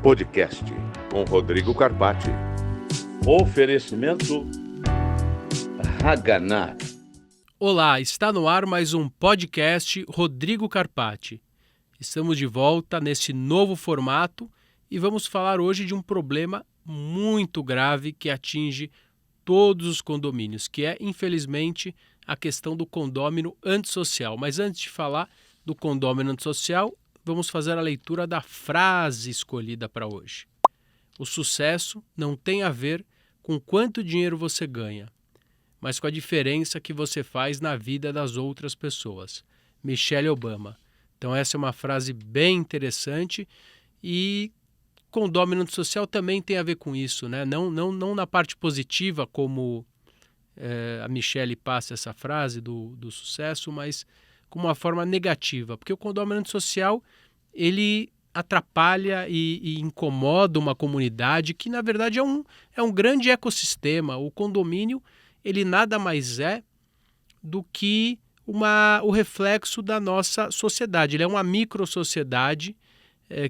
Podcast com Rodrigo Carpati. Oferecimento Haganá. Olá, está no ar mais um podcast Rodrigo Carpati. Estamos de volta nesse novo formato e vamos falar hoje de um problema muito grave que atinge todos os condomínios, que é, infelizmente, a questão do condômino antissocial. Mas antes de falar do condômino antissocial, vamos fazer a leitura da frase escolhida para hoje. O sucesso não tem a ver com quanto dinheiro você ganha, mas com a diferença que você faz na vida das outras pessoas. Michelle Obama. Então essa é uma frase bem interessante e condômino antissocial também tem a ver com isso, né? Não na parte positiva como a Michelle passa essa frase do sucesso, mas com uma forma negativa, porque o condômino antissocial ele atrapalha e incomoda uma comunidade que, na verdade, é um grande ecossistema. O condomínio ele nada mais é do que o reflexo da nossa sociedade. Ele é uma microsociedade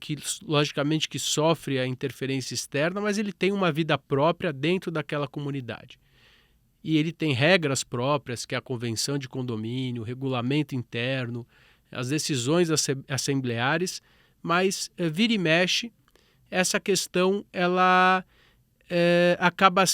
que, logicamente, que sofre a interferência externa, mas ele tem uma vida própria dentro daquela comunidade. E ele tem regras próprias, que é a convenção de condomínio, o regulamento interno, as decisões assembleares, mas vira e mexe, essa questão ela acaba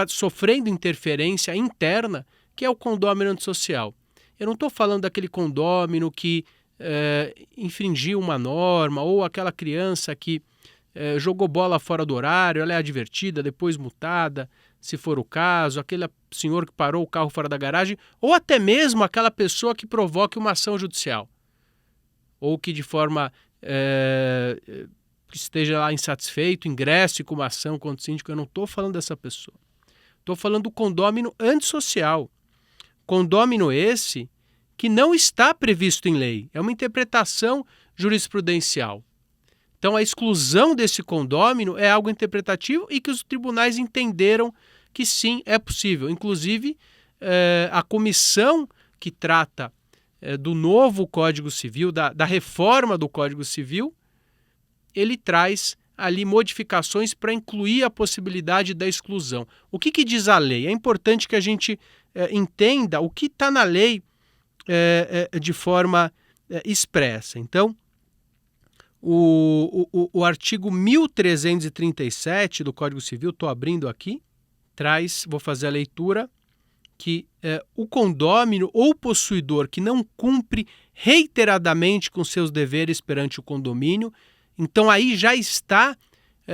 sofrendo interferência interna, que é o condômino antissocial. Eu não estou falando daquele condômino que infringiu uma norma, ou aquela criança que jogou bola fora do horário, ela é advertida, depois multada, se for o caso, aquele senhor que parou o carro fora da garagem, ou até mesmo aquela pessoa que provoque uma ação judicial, ou que de forma esteja lá insatisfeito, ingresse com uma ação contra o síndico. Eu não estou falando dessa pessoa. Estou falando do condômino antissocial. Condômino esse que não está previsto em lei, é uma interpretação jurisprudencial. Então, a exclusão desse condômino é algo interpretativo e que os tribunais entenderam que sim, é possível. Inclusive, a comissão que trata do novo Código Civil, da reforma do Código Civil, ele traz ali modificações para incluir a possibilidade da exclusão. O que diz a lei? É importante que a gente entenda o que está na lei de forma expressa. Então, o artigo 1337 do Código Civil, estou abrindo aqui, vou fazer a leitura, que o condômino ou possuidor que não cumpre reiteradamente com seus deveres perante o condomínio, então aí já está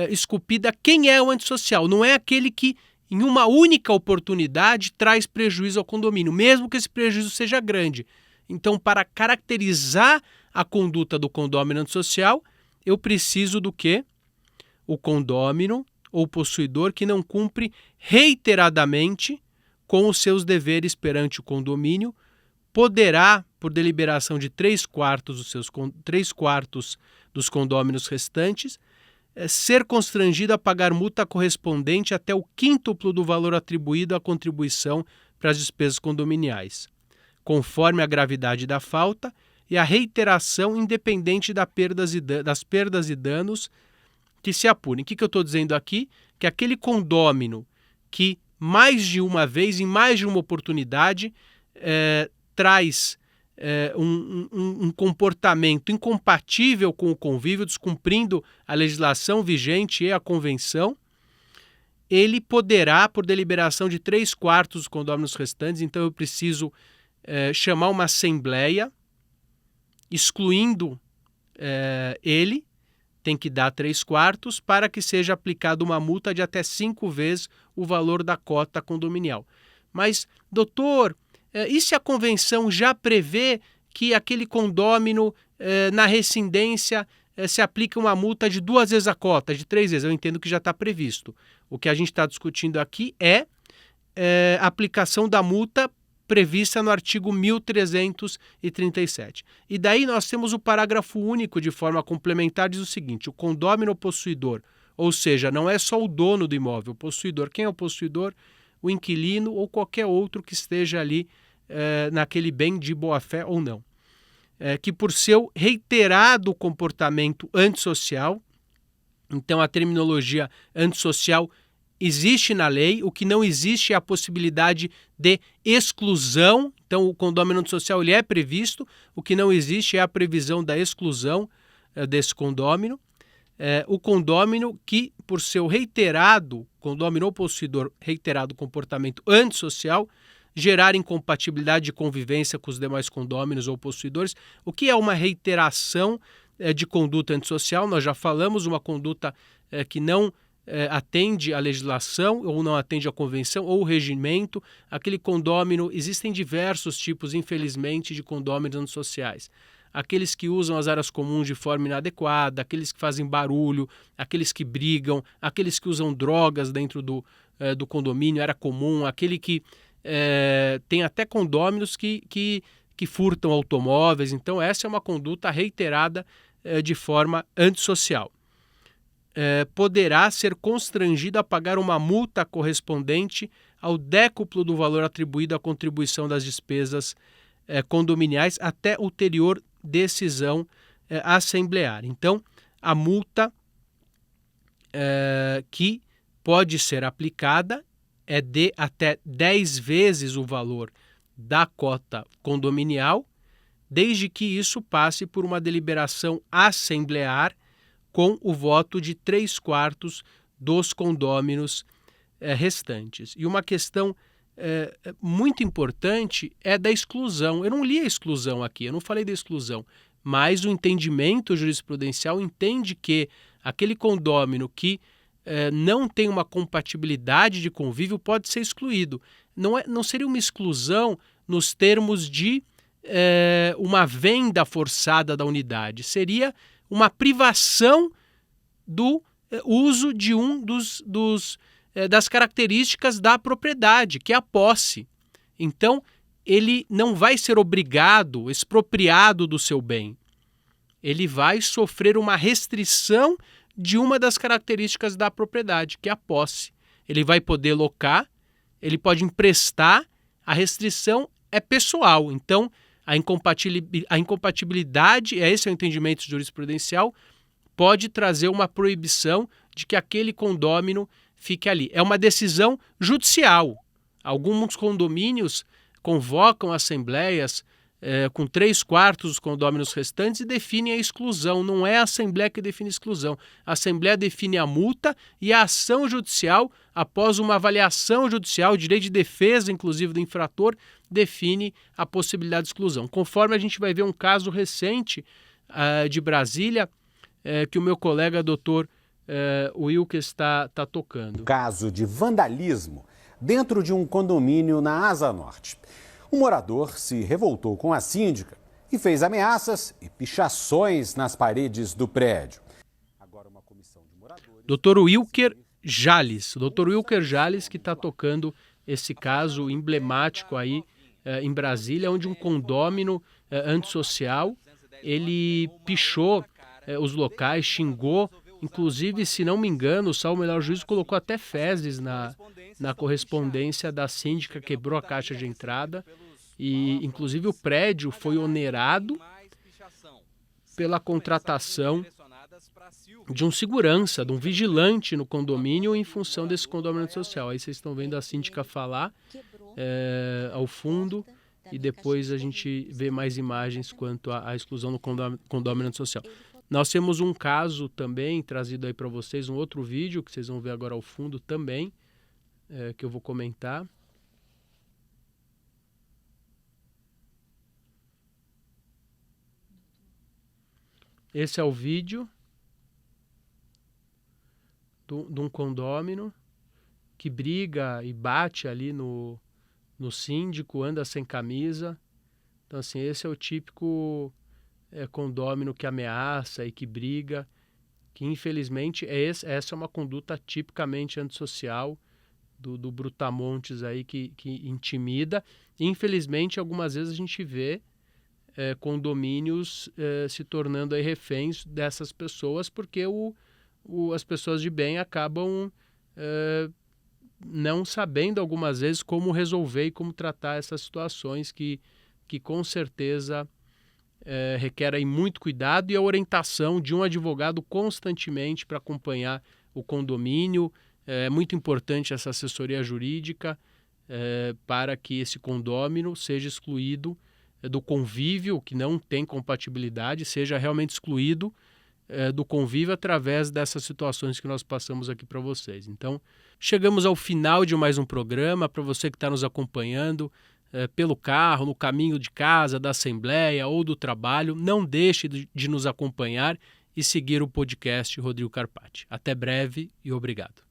esculpida quem é o antissocial. Não é aquele que em uma única oportunidade traz prejuízo ao condomínio, mesmo que esse prejuízo seja grande. Então, para caracterizar a conduta do condômino antissocial, eu preciso do quê? O condômino ou possuidor que não cumpre reiteradamente com os seus deveres perante o condomínio poderá, por deliberação de 3/4 dos condôminos restantes, ser constrangido a pagar multa correspondente até o quíntuplo do valor atribuído à contribuição para as despesas condominiais, conforme a gravidade da falta e a reiteração independente das perdas e danos que se apurem. O que eu estou dizendo aqui? Que aquele condômino que mais de uma vez, em mais de uma oportunidade, traz um comportamento incompatível com o convívio, descumprindo a legislação vigente e a convenção, ele poderá, por deliberação de 3/4 dos condôminos restantes, então eu preciso chamar uma assembleia, excluindo ele, tem que dar 3/4 para que seja aplicada uma multa de até 5 vezes o valor da cota condominial. Mas, doutor, e se a convenção já prevê que aquele condômino, na rescindência, se aplica uma multa de 2 vezes a cota, de 3 vezes? Eu entendo que já está previsto. O que a gente está discutindo aqui é a aplicação da multa prevista no artigo 1337. E daí nós temos o parágrafo único de forma complementar, diz o seguinte: o condômino possuidor, ou seja, não é só o dono do imóvel, o possuidor. Quem é o possuidor? O inquilino ou qualquer outro que esteja ali naquele bem de boa-fé ou não. que por seu reiterado comportamento antissocial, então a terminologia antissocial existe na lei, o que não existe é a possibilidade de exclusão. Então o condômino antissocial ele é previsto, o que não existe é a previsão da exclusão desse condômino. O condômino que, por seu condômino ou possuidor reiterado comportamento antissocial, gerar incompatibilidade de convivência com os demais condôminos ou possuidores. O que é uma reiteração de conduta antissocial? Nós já falamos, uma conduta que não atende à legislação ou não atende à convenção ou regimento. Aquele condômino, existem diversos tipos, infelizmente, de condôminos antissociais. Aqueles que usam as áreas comuns de forma inadequada, aqueles que fazem barulho, aqueles que brigam, aqueles que usam drogas dentro do condomínio, área comum, aquele que tem até condôminos que furtam automóveis. Então essa é uma conduta reiterada de forma antissocial. Poderá ser constrangido a pagar uma multa correspondente ao décuplo do valor atribuído à contribuição das despesas condominiais até ulterior decisão assemblear. Então, a multa que pode ser aplicada é de até 10 vezes o valor da cota condominial, desde que isso passe por uma deliberação assemblear com o voto de 3/4 dos condôminos restantes. E uma questão muito importante é da exclusão. Eu não li a exclusão aqui, eu não falei da exclusão, mas o entendimento jurisprudencial entende que aquele condômino que não tem uma compatibilidade de convívio pode ser excluído. Não seria uma exclusão nos termos de uma venda forçada da unidade, seria uma privação do uso de das características da propriedade, que é a posse. Então, ele não vai ser obrigado, expropriado do seu bem. Ele vai sofrer uma restrição de uma das características da propriedade, que é a posse. Ele vai poder locar, ele pode emprestar, a restrição é pessoal. Então, a incompatibilidade, esse é o entendimento jurisprudencial, pode trazer uma proibição de que aquele condômino fique ali. É uma decisão judicial. Alguns condomínios convocam assembleias com 3/4 dos condôminos restantes e definem a exclusão. Não é a Assembleia que define a exclusão. A Assembleia define a multa e a ação judicial, após uma avaliação judicial, o direito de defesa, inclusive, do infrator, define a possibilidade de exclusão. Conforme a gente vai ver um caso recente de Brasília, que o meu colega doutor Wilker está tocando. Caso de vandalismo dentro de um condomínio na Asa Norte. Um morador se revoltou com a síndica e fez ameaças e pichações nas paredes do prédio. Agora uma comissão de moradores... Dr. Wilker Jales. Dr. Wilker Jales que está tocando esse caso emblemático aí em Brasília, onde um condômino antissocial, ele pichou os locais, xingou, inclusive, se não me engano, o Salvo Melhor Juízo colocou até fezes na correspondência da síndica, quebrou a caixa de entrada e, inclusive, o prédio foi onerado pela contratação de um segurança, de um vigilante no condomínio em função desse condomínio social. Aí vocês estão vendo a síndica falar ao fundo e depois a gente vê mais imagens quanto à exclusão do condomínio social. Nós temos um caso também trazido aí para vocês, um outro vídeo que vocês vão ver agora ao fundo também, que eu vou comentar. Esse é o vídeo de um condômino que briga e bate ali no síndico, anda sem camisa. Então, assim, esse é o típico condômino que ameaça e que briga, que infelizmente essa é uma conduta tipicamente antissocial do brutamontes aí que intimida. Infelizmente, algumas vezes a gente vê condomínios se tornando aí reféns dessas pessoas, porque as pessoas de bem acabam não sabendo algumas vezes como resolver e como tratar essas situações que com certeza requer aí muito cuidado e a orientação de um advogado constantemente para acompanhar o condomínio. É muito importante essa assessoria jurídica para que esse condômino seja excluído do convívio, que não tem compatibilidade, seja realmente excluído do convívio através dessas situações que nós passamos aqui para vocês. Então, chegamos ao final de mais um programa. Para você que está nos acompanhando pelo carro, no caminho de casa, da assembleia ou do trabalho, não deixe de nos acompanhar e seguir o podcast Rodrigo Carpati. Até breve e obrigado.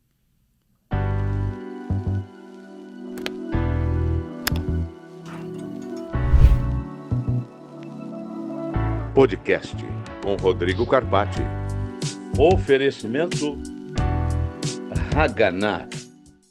Podcast com Rodrigo Carpati. Oferecimento Haganah.